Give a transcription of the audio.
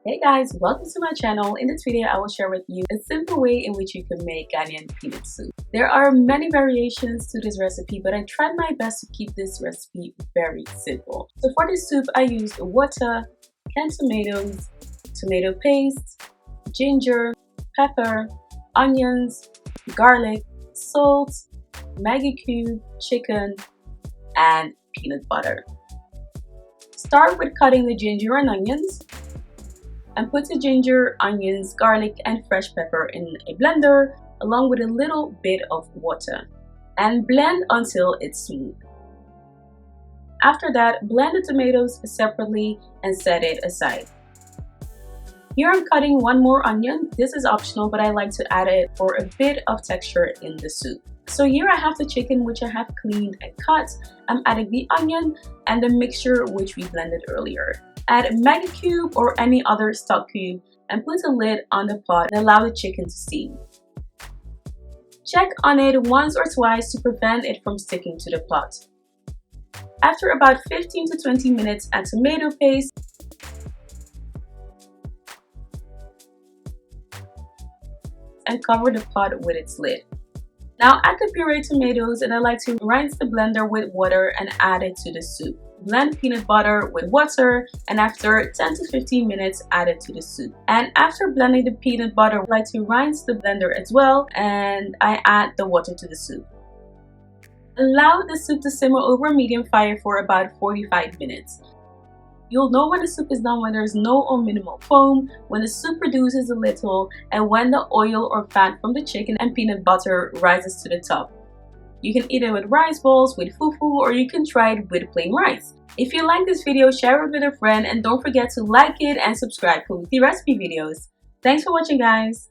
Hey guys, welcome to my channel. In this video, I will share with you a simple way in which you can make Ghanaian peanut soup. There are many variations to this recipe, but I tried my best to keep this recipe very simple. So for this soup, I used water, canned tomatoes, tomato paste, ginger, pepper, onions, garlic, salt, Maggi cube, chicken, and peanut butter. Start with cutting the ginger and onions. And put the ginger, onions, garlic, and fresh pepper in a blender along with a little bit of water and blend until it's smooth. After that, blend the tomatoes separately and set it aside. Here I'm cutting one more onion. This is optional, but I like to add it for a bit of texture in the soup. So here I have the chicken, which I have cleaned and cut. I'm adding the onion and the mixture which we blended earlier. Add Maggi cube or any other stock cube and put a lid on the pot and allow the chicken to steam. Check on it once or twice to prevent it from sticking to the pot. After about 15 to 20 minutes, add tomato paste and cover the pot with its lid. Now add the pureed tomatoes, and I like to rinse the blender with water and add it to the soup. Blend peanut butter with water, and after 10 to 15 minutes add it to the soup. And after blending the peanut butter, I like to rinse the blender as well, and I add the water to the soup. Allow the soup to simmer over medium fire for about 45 minutes. You'll know when the soup is done when there's no or minimal foam, when the soup reduces a little, and when the oil or fat from the chicken and peanut butter rises to the top. You can eat it with rice balls, with fufu, or you can try it with plain rice. If you like this video, share it with a friend, and don't forget to like it and subscribe for weekly recipe videos. Thanks for watching, guys!